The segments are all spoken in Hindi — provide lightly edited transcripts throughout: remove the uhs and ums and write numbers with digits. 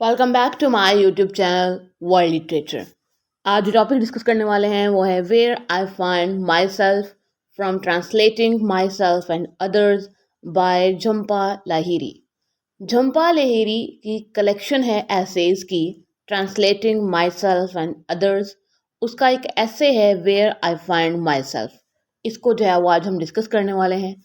Welcome back to my YouTube channel world literature. आज जो टॉपिक डिस्कस करने वाले हैं वो है where I find myself from translating myself and others by Jhumpa Lahiri. Jhumpa Lahiri की कलेक्शन है एसेज की translating myself and others. उसका एक ऐसे है where I find myself. इसको जो है वो आज हम डिस्कस करने वाले हैं।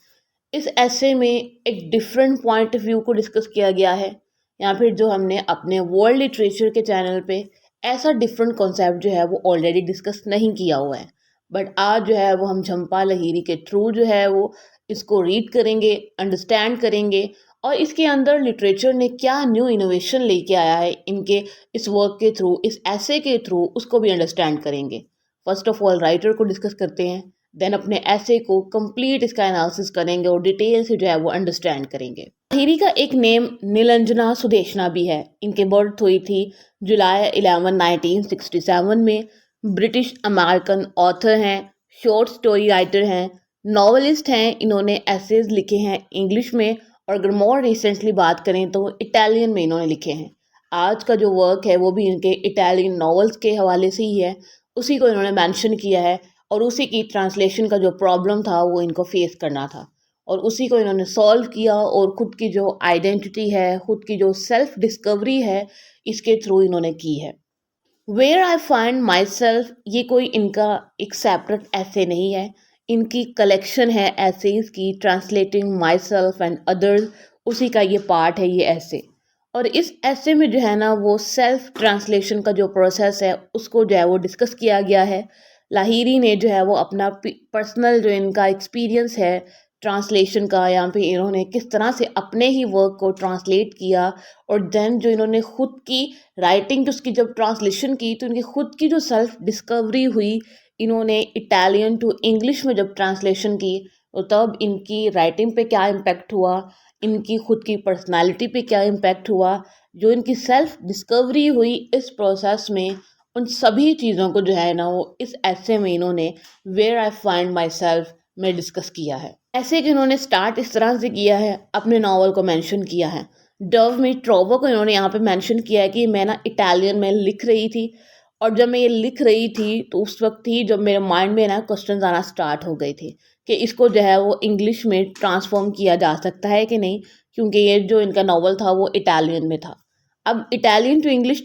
इस ऐसे में एक डिफरेंट पॉइंट ऑफ व्यू को डिस्कस किया गया है, या फिर जो हमने अपने वर्ल्ड लिटरेचर के चैनल पे ऐसा डिफरेंट कॉन्सेप्ट जो है वो ऑलरेडी डिस्कस नहीं किया हुआ है। बट आज जो है वो हम झंपा लाहिरी के थ्रू जो है वो इसको रीड करेंगे, अंडरस्टैंड करेंगे और इसके अंदर लिटरेचर ने क्या न्यू इनोवेशन लेके आया है इनके इस वर्क के थ्रू, इस ऐसे के थ्रू, उसको भी अंडरस्टैंड करेंगे। फर्स्ट ऑफ ऑल राइटर को डिस्कस करते हैं, देन अपने ऐसे को कंप्लीट इसका एनालिसिस करेंगे और डिटेल से जो है वो अंडरस्टैंड करेंगे। लाहिरी का एक नेम नीलांजना सुदेशना भी है। इनके बर्थ हुई थी जुलाई 11 1967 में। ब्रिटिश अमेरिकन ऑथर हैं, शॉर्ट स्टोरी राइटर हैं, नॉवलिस्ट हैं। इन्होंने एसेज लिखे हैं इंग्लिश में, और अगर मोर रिसेंटली बात करें तो इटालियन में इन्होंने लिखे हैं। आज का जो वर्क है वो भी इनके इटालियन नॉवेल्स के हवाले से ही है, उसी को इन्होंने मेंशन किया है और उसी की ट्रांसलेशन का जो प्रॉब्लम था वो इनको फेस करना था और उसी को इन्होंने सॉल्व किया और खुद की जो आइडेंटिटी है, खुद की जो सेल्फ डिस्कवरी है, इसके थ्रू इन्होंने की है। Where I find myself ये कोई इनका एक सेपरेट ऐसे नहीं है, इनकी कलेक्शन है ऐसेज की translating myself and others. उसी का ये पार्ट है ये ऐसे। और इस ऐसे में जो है ना वो सेल्फ ट्रांसलेशन का जो प्रोसेस है उसको जो है वो डिस्कस किया गया है। लाहिरी ने जो है वो अपना पर्सनल जो इनका एक्सपीरियंस है ट्रांसलेशन का, यहाँ पे इन्होंने किस तरह से अपने ही वर्क को ट्रांसलेट किया और देन जो इन्होंने खुद की राइटिंग उसकी जब ट्रांसलेशन की तो इनकी खुद की जो सेल्फ डिस्कवरी हुई। इन्होंने इटालियन टू इंग्लिश में जब ट्रांसलेशन की तो तब इनकी राइटिंग पे क्या इम्पेक्ट हुआ, इनकी खुद की पर्सनालिटी पे क्या इम्पेक्ट हुआ, जो इनकी सेल्फ डिस्कवरी हुई इस प्रोसेस में, उन सभी चीज़ों को जो है ना वो इस ऐसे में इन्होंने where I find myself में डिस्कस किया है। ऐसे कि इन्होंने स्टार्ट इस तरह से किया है, अपने नावल को मेंशन किया है। डव मी ट्रोवो को इन्होंने यहाँ पे मेंशन किया है कि मैं ना इटालियन में लिख रही थी और जब मैं ये लिख रही थी तो उस वक्त ही जब मेरे माइंड में ना क्वेश्चन आना स्टार्ट हो गए थे कि इसको जो है वो इंग्लिश में ट्रांसफॉर्म किया जा सकता है कि नहीं, क्योंकि ये जो इनका नावल था वो इटालियन में था। अब इटालियन टू इंग्लिश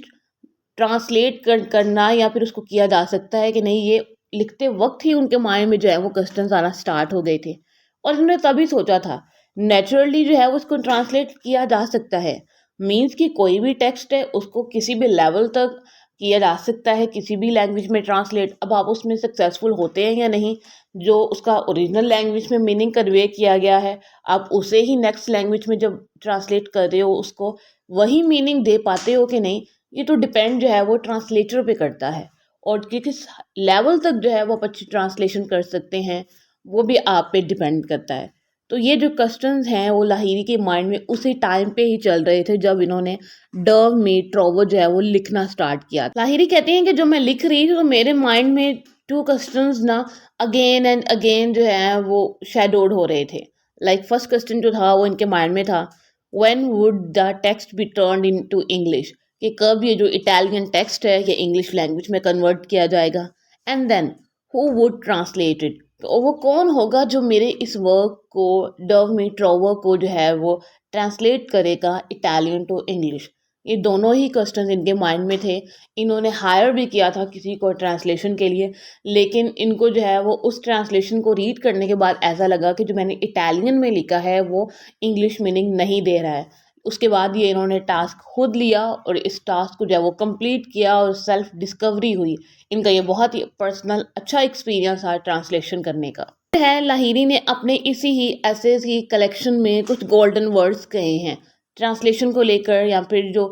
ट्रांसलेट करना या फिर उसको किया जा सकता है कि नहीं, ये लिखते वक्त ही उनके माइंड में जो है वो क्वेश्चन आना स्टार्ट हो गए थे और उन्होंने तभी सोचा था नेचुरली जो है वो उसको ट्रांसलेट किया जा सकता है। मीन्स कि कोई भी टेक्स्ट है उसको किसी भी लेवल तक किया जा सकता है, किसी भी लैंग्वेज में ट्रांसलेट। अब आप उसमें सक्सेसफुल होते हैं या नहीं, जो उसका ओरिजिनल लैंग्वेज में मीनिंग कन्वे किया गया है आप उसे ही नेक्स्ट लैंग्वेज में जब ट्रांसलेट कर रहे हो उसको वही मीनिंग दे पाते हो कि नहीं, ये तो डिपेंड जो है वो ट्रांसलेटर पे करता है। और कि किस लेवल तक जो है वो आप अच्छी ट्रांसलेशन कर सकते हैं वो भी आप पे डिपेंड करता है। तो ये जो क्वेश्चंस हैं वो लाहिरी के माइंड में उसी टाइम पे ही चल रहे थे जब इन्होंने डव मी ट्रोवो जो है वो लिखना स्टार्ट किया। लाहिरी कहते हैं कि जब मैं लिख रही थी तो मेरे माइंड में टू क्वेश्चंस ना अगेन एंड अगेन जो है वो शेडोड हो रहे थे। लाइक फर्स्ट क्वेश्चन जो था वो इनके माइंड में था, when would the text be turned into English, कि कब ये जो इटालियन टेक्स्ट है ये इंग्लिश लैंग्वेज में कन्वर्ट किया जाएगा। And then who would translate it, तो वो कौन होगा जो मेरे इस वर्क को, डव मी ट्रोवर को जो है वो ट्रांसलेट करेगा इटालियन टू इंग्लिश। ये दोनों ही क्वेश्चन इनके माइंड में थे। इन्होंने हायर भी किया था किसी को ट्रांसलेशन के लिए, लेकिन इनको जो है वो उस ट्रांसलेशन को रीड करने के बाद ऐसा लगा कि जो मैंने इटालियन में लिखा है वो इंग्लिश मीनिंग नहीं दे रहा है। उसके बाद ये इन्होंने टास्क खुद लिया और इस टास्क को जो है वो कंप्लीट किया और सेल्फ डिस्कवरी हुई। इनका ये बहुत ही पर्सनल अच्छा एक्सपीरियंस था ट्रांसलेशन करने का। है लाहिरी ने अपने इसी ही एसेज की कलेक्शन में कुछ गोल्डन वर्ड्स कहे हैं ट्रांसलेशन को लेकर, या फिर जो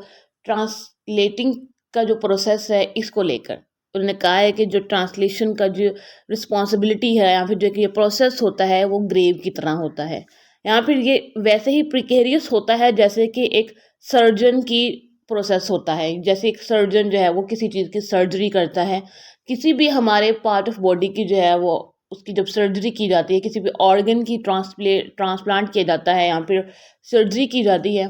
ट्रांसलेटिंग का जो प्रोसेस है इसको लेकर। उन्होंने कहा है कि जो ट्रांसलेशन का जो रिस्पॉन्सिबिलिटी है या फिर जो कि ये प्रोसेस होता है वो ग्रेव की तरह होता है, या फिर ये वैसे ही प्रिकेरियस होता है जैसे कि एक सर्जन की प्रोसेस होता है। जैसे एक सर्जन जो है वो किसी चीज़ की सर्जरी करता है, किसी भी हमारे पार्ट ऑफ बॉडी की जो है वो उसकी जब सर्जरी की जाती है, किसी भी ऑर्गन की ट्रांसप्लांट किया जाता है या फिर सर्जरी की जाती है,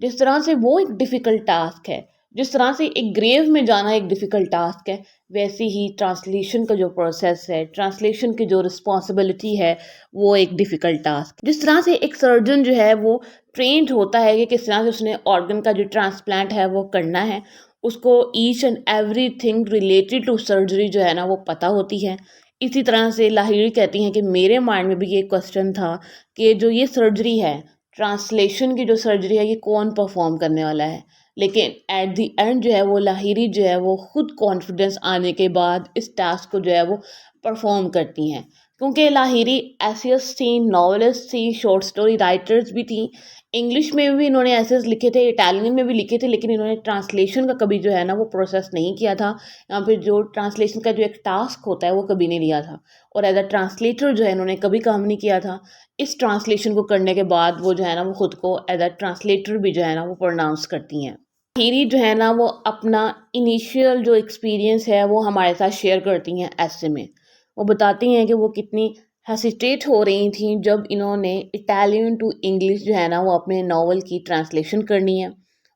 जिस तरह से वो एक डिफ़िकल्ट टास्क है, जिस तरह से एक ग्रेव में जाना एक डिफ़िकल्ट टास्क है, वैसे ही ट्रांसलेशन का जो प्रोसेस है, ट्रांसलेशन की जो रिस्पॉन्सिबिलिटी है, वो एक डिफ़िकल्ट टास्क। जिस तरह से एक सर्जन जो है वो ट्रेन्ड होता है कि किस तरह से उसने ऑर्गन का जो ट्रांसप्लांट है वो करना है, उसको each and everything related to surgery जो है ना वो पता होती है। इसी तरह से लाहिड़ी कहती हैं कि मेरे माइंड में भी ये क्वेश्चन था कि जो ये सर्जरी है, ट्रांसलेशन की जो सर्जरी है, ये कौन परफॉर्म करने वाला है। लेकिन एट द एंड जो है वो लाहिड़ी जो है वो खुद कॉन्फिडेंस आने के बाद इस टास्क को जो है वो परफॉर्म करती हैं, क्योंकि लाहिड़ी एसेस थी, नॉवेलिस्ट थी, शॉर्ट स्टोरी राइटर्स भी थी। इंग्लिश में भी इन्होंने एसेस लिखे थे, इटालियन में भी लिखे थे, लेकिन इन्होंने ट्रांसलेशन का कभी जो है ना वो प्रोसेस नहीं किया था, या फिर जो ट्रांसलेशन का जो एक टास्क होता है वो कभी नहीं लिया था। और एज अ ट्रांसलेटर जो है इन्होंने कभी काम नहीं किया था। इस ट्रांसलेशन को करने के बाद वो जो है ना वो खुद को एज अ ट्रांसलेटर भी जो है ना वो प्रोनाउंस करती हैं। हीरी जो है ना वो अपना इनिशियल जो एक्सपीरियंस है वो हमारे साथ शेयर करती हैं ऐसे में। वो बताती हैं कि वो कितनी हेसिटेट हो रही थी जब इन्होंने इटालियन टू इंग्लिश जो है ना वो अपने नावल की ट्रांसलेशन करनी है।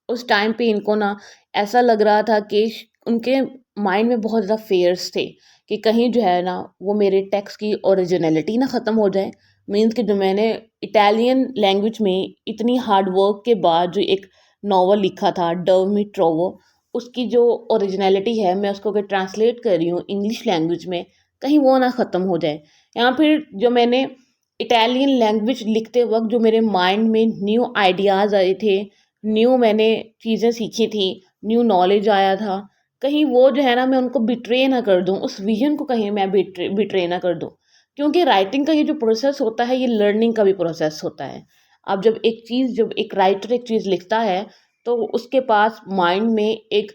उस टाइम पे इनको ना ऐसा लग रहा था कि उनके माइंड में बहुत ज़्यादा फेयर्स थे कि कहीं जो है ना वो मेरे टेक्स्ट की ओरिजिनलिटी ना ख़त्म हो जाए। मीन्स कि जो मैंने इटालियन लैंग्वेज में इतनी हार्ड वर्क के बाद जो एक नावल लिखा था डव मी ट्रोवो, उसकी जो ओरिजिनलिटी है मैं उसको अगर ट्रांसलेट कर रही हूँ इंग्लिश लैंग्वेज में, कहीं वो ना ख़त्म हो जाए। या फिर जो मैंने इटालियन लैंग्वेज लिखते वक्त जो मेरे माइंड में न्यू आइडियाज़ आए थे, न्यू मैंने चीज़ें सीखी थी, न्यू नॉलेज आया था, कहीं वो जो है ना मैं उनको बिट्रे ना कर दूँ, उस विजन को कहीं मैं बिट्रे ना कर दूँ। क्योंकि राइटिंग का ये जो प्रोसेस होता है ये लर्निंग का भी प्रोसेस होता है। अब जब एक राइटर एक चीज़ लिखता है तो उसके पास माइंड में एक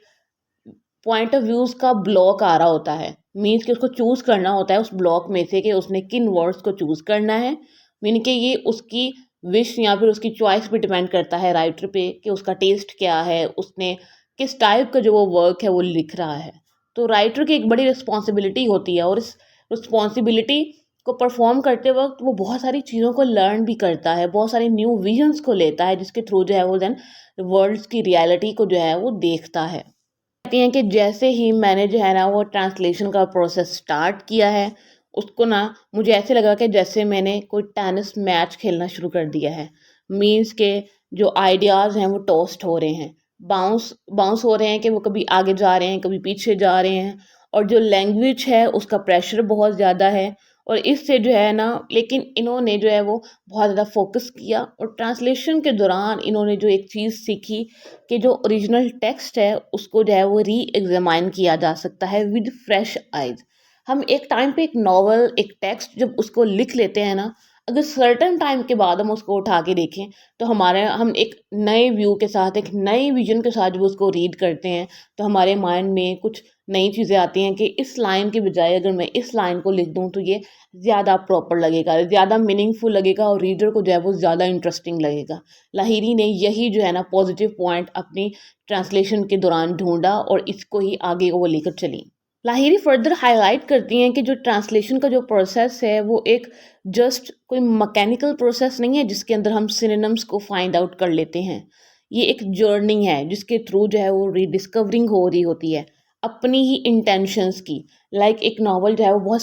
पॉइंट ऑफ व्यूज़ का ब्लॉक आ रहा होता है। मीन्स कि उसको चूज़ करना होता है उस ब्लॉक में से कि उसने किन वर्ड्स को चूज़ करना है। मीन कि ये उसकी विश या फिर उसकी चॉइस पे डिपेंड करता है राइटर पे कि उसका टेस्ट क्या है, उसने किस टाइप का जो वो वर्क है वो लिख रहा है। तो राइटर की एक बड़ी रिस्पॉन्सिबिलिटी होती है और इस रिस्पॉन्सिबिलिटी को परफॉर्म करते वक्त वो बहुत सारी चीज़ों को लर्न भी करता है, बहुत सारे न्यू विजन्स को लेता है जिसके थ्रू जो है वो देन वर्ल्ड्स की रियलिटी को जो है वो देखता है। कहती हैं कि जैसे ही मैंने जो है ना वो ट्रांसलेशन का प्रोसेस स्टार्ट किया है, उसको ना मुझे ऐसे लगा कि जैसे मैंने कोई टेनिस मैच खेलना शुरू कर दिया है। मीन्स के जो आइडियाज़ हैं वो टॉस्ट हो रहे हैं, बाउंस बाउंस हो रहे हैं कि वो कभी आगे जा रहे हैं, कभी पीछे जा रहे हैं, और जो लैंग्वेज है उसका प्रेशर बहुत ज़्यादा है। और इससे जो है ना, लेकिन इन्होंने जो है वो बहुत ज़्यादा फोकस किया, और ट्रांसलेशन के दौरान इन्होंने जो एक चीज़ सीखी कि जो ओरिजिनल टेक्स्ट है उसको जो है वो री एग्जामाइन किया जा सकता है विद फ्रेश आइज। हम एक टाइम पे एक नॉवल एक टेक्स्ट जब उसको लिख लेते हैं ना, अगर सर्टन टाइम के बाद हम उसको उठा के देखें तो हम एक नए व्यू के साथ, एक नए विजन के साथ जब उसको रीड करते हैं तो हमारे माइंड में कुछ नई चीज़ें आती हैं कि इस लाइन के बजाय अगर मैं इस लाइन को लिख दूं तो ये ज़्यादा प्रॉपर लगेगा, ज़्यादा मीनिंगफुल लगेगा और रीडर को जो है वो ज़्यादा इंटरेस्टिंग लगेगा। लाहिरी ने यही जो है ना पॉजिटिव पॉइंट अपनी ट्रांसलेशन के दौरान ढूंढा और इसको ही आगे वो लेकर चली। लाहिरी फर्दर हाईलाइट करती हैं कि जो ट्रांसलेशन का जो प्रोसेस है वो एक जस्ट कोई मैकेनिकल प्रोसेस नहीं है जिसके अंदर हम सिनोनिम्स को फाइंड आउट कर लेते हैं। ये एक जर्नी है जिसके थ्रू जो है वो रीडिस्कवरिंग हो रही होती है अपनी ही इंटेंशंस की। एक नॉवल जो है वो बहुत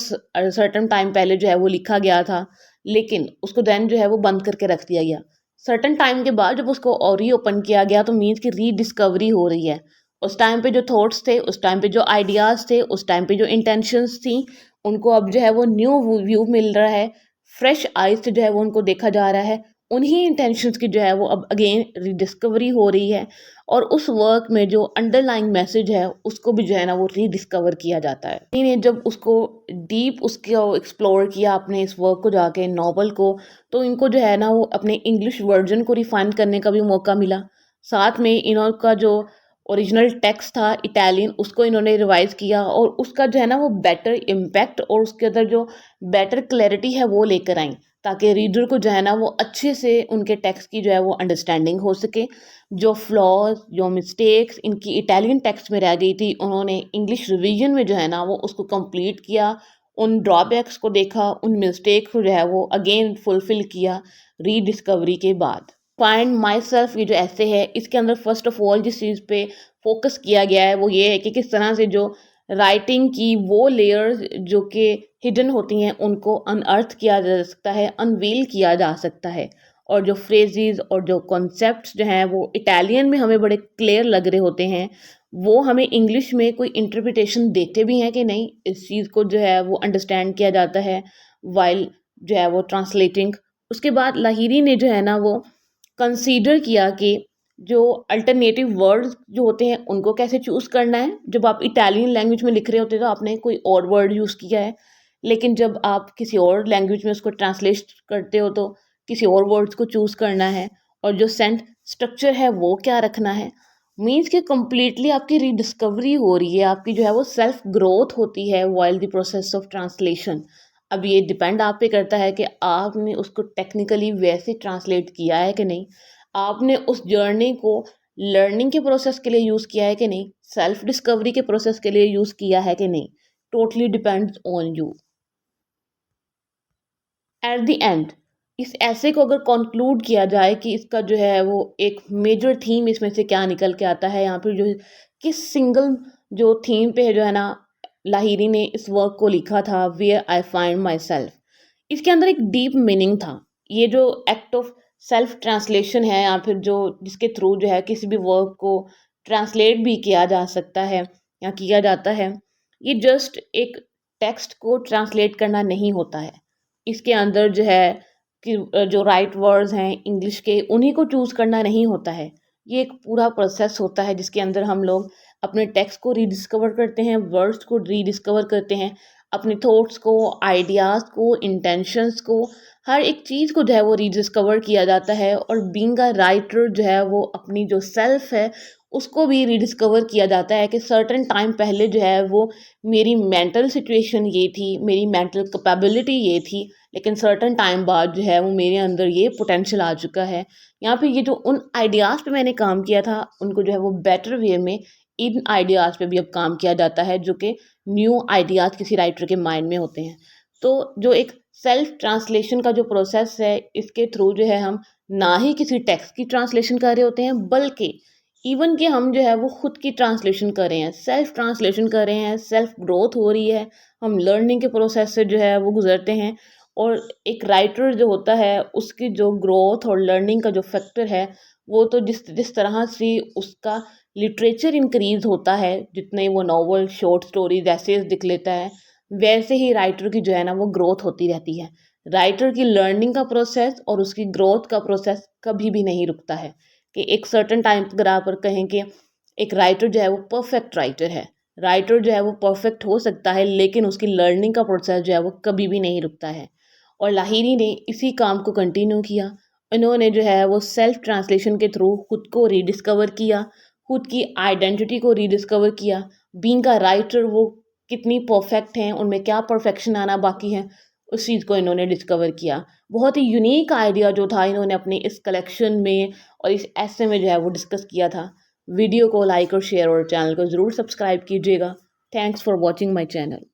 सर्टन टाइम पहले जो है वो लिखा गया था, लेकिन उसको देन जो है वो बंद करके रख दिया गया। सर्टन टाइम के बाद जब उसको और री ओपन किया गया तो मीन्स की रीडिस्कवरी हो रही है। उस टाइम पे जो थॉट्स थे, उस टाइम पे जो आइडियाज़ थे, उस टाइम पे जो इंटेंशंस थी, उनको अब जो है वो न्यू व्यू मिल रहा है, फ्रेश आइज से जो है वो उनको देखा जा रहा है। उन्हीं इंटेंशंस की जो है वो अब अगेन रिडिस्कवरी हो रही है, और उस वर्क में जो अंडरलाइंग मैसेज है उसको भी जो है ना वो रीडिस्कवर किया जाता है। इन्हें जब उसको डीप उसको एक्सप्लोर किया अपने इस वर्क को जाके नॉवल को, तो इनको जो है ना वो अपने इंग्लिश वर्जन को रिफाइन करने का भी मौका मिला। साथ में इनका जो ओरिजिनल टेक्स्ट था इटालियन उसको इन्होंने रिवाइज किया, और उसका जो है ना वो बेटर इम्पैक्ट और उसके अंदर जो बेटर क्लैरिटी है वो लेकर आई, ताकि रीडर को जो है ना वो अच्छे से उनके टेक्स्ट की जो है वो अंडरस्टैंडिंग हो सके। जो फ्लॉज, जो मिस्टेक्स इनकी इटालियन टेक्स्ट में रह गई थी, उन्होंने इंग्लिश रिवीजन में जो है ना वो उसको कंप्लीट किया, उन ड्रॉबैक्स को देखा, उन मिस्टेक्स को जो है वो अगेन फुलफिल किया रीडिस्कवरी के बाद। फाइंड माई सेल्फ ये जो ऐसे है, इसके अंदर फर्स्ट ऑफ ऑल जिस चीज़ पे फोकस किया गया है वो ये है कि किस तरह से जो राइटिंग की वो लेयर्स जो कि हिडन होती हैं उनको अनअर्थ किया जा सकता है, अनवील किया जा सकता है। और जो फ्रेजेस और जो कॉन्सेप्ट्स जो हैं वो इटालियन में हमें बड़े क्लियर लग रहे होते हैं, वो हमें इंग्लिश में कोई इंटरप्रिटेशन देते भी हैं कि नहीं, इस चीज़ को जो है वो अंडरस्टैंड किया जाता है वाइल जो है वो ट्रांसलेटिंग। उसके बाद लाहिरी ने जो है ना वो कंसीडर किया कि जो अल्टरनेटिव वर्ड्स जो होते हैं उनको कैसे चूज़ करना है। जब आप इटालियन लैंग्वेज में लिख रहे होते हैं तो आपने कोई और वर्ड यूज़ किया है, लेकिन जब आप किसी और लैंग्वेज में उसको ट्रांसलेट करते हो तो किसी और वर्ड्स को चूज़ करना है, और जो सेंट स्ट्रक्चर है वो क्या रखना है। मीन्स कि कम्प्लीटली आपकी रीडिस्कवरी हो रही है, आपकी जो है वो सेल्फ ग्रोथ होती है while the process of translation. अब ये डिपेंड आप पे करता है कि आपने उसको टेक्निकली वैसे ट्रांसलेट किया है कि नहीं, आपने उस जर्नी को लर्निंग के प्रोसेस के लिए यूज़ किया है कि नहीं, सेल्फ डिस्कवरी के प्रोसेस के लिए यूज़ किया है कि नहीं। Totally depends on you. At the end इस ऐसे को अगर कंक्लूड किया जाए कि इसका जो है वो एक मेजर थीम इसमें से क्या निकल के आता है, यहाँ पर जो किस सिंगल जो थीम पे है जो है ना लाहिरी ने इस वर्क को लिखा था, where I find myself, इसके अंदर एक डीप मीनिंग था। ये जो एक्ट ऑफ सेल्फ ट्रांसलेशन है या फिर जो जिसके थ्रू जो है किसी भी वर्क को ट्रांसलेट भी किया जा सकता है या किया जाता है, ये जस्ट एक टेक्स्ट को ट्रांसलेट करना नहीं होता है। इसके अंदर जो है कि जो राइट वर्ड्स हैं इंग्लिश के उन्हीं को चूज़ करना नहीं होता है। ये एक पूरा प्रोसेस होता है जिसके अंदर हम लोग अपने टेक्स्ट को रीडिस्कवर करते हैं, वर्ड्स को रीडिस्कवर करते हैं, अपने थॉट्स को, आइडियाज़ को, इंटेंशंस को, हर एक चीज़ को जो है वो रीडिस्कवर किया जाता है। और बीइंग अ राइटर जो है वो अपनी जो सेल्फ है उसको भी रीडिस्कवर किया जाता है कि सर्टेन टाइम पहले जो है वो मेरी मेंटल सिचुएशन ये थी, मेरी मेंटल कैपेबिलिटी ये थी, लेकिन सर्टेन टाइम बाद जो है वो मेरे अंदर ये पोटेंशियल आ चुका है। यहाँ पे ये जो उन आइडियाज़ पे मैंने काम किया था उनको जो है वो बेटर वे में इन आइडियाज़ पे भी अब काम किया जाता है, जो कि न्यू आइडियाज़ किसी राइटर के माइंड में होते हैं। तो जो एक सेल्फ ट्रांसलेशन का जो प्रोसेस है, इसके थ्रू जो है हम ना ही किसी टेक्स्ट की ट्रांसलेशन कर रहे होते हैं, बल्कि इवन कि हम जो है वो खुद की ट्रांसलेशन कर रहे हैं, सेल्फ ट्रांसलेशन कर रहे हैं, सेल्फ ग्रोथ हो रही है, हम लर्निंग के प्रोसेस से जो है वो गुजरते हैं। और एक राइटर जो होता है उसकी जो ग्रोथ और लर्निंग का जो फैक्टर है वो तो जिस जिस तरह से उसका लिटरेचर इंक्रीज होता है, जितने वो नॉवल, शॉर्ट स्टोरीज, एसेज लिख लेता है, वैसे ही राइटर की जो है ना वो ग्रोथ होती रहती है। राइटर की लर्निंग का प्रोसेस और उसकी ग्रोथ का प्रोसेस कभी भी नहीं रुकता है कि एक सर्टन टाइम अगर आप कहें कि एक राइटर जो है वो परफेक्ट राइटर है, राइटर जो है वो परफेक्ट हो सकता है, लेकिन उसकी लर्निंग का प्रोसेस जो है वो कभी भी नहीं रुकता है। और लाहिरी ने इसी काम को कंटिन्यू किया। इन्होंने जो है वो सेल्फ ट्रांसलेशन के थ्रू खुद को रीडिस्कवर किया, खुद की आइडेंटिटी को रीडिस्कवर किया। बीइंग अ राइटर वो कितनी परफेक्ट हैं, उनमें क्या परफेक्शन आना बाकी है, उस चीज़ को इन्होंने डिस्कवर किया। बहुत ही यूनिक आइडिया जो था इन्होंने अपनी इस कलेक्शन में और इस ऐसे में जो है वो डिस्कस किया था। वीडियो को लाइक और शेयर और चैनल को ज़रूर सब्सक्राइब कीजिएगा। Thanks for watching my channel.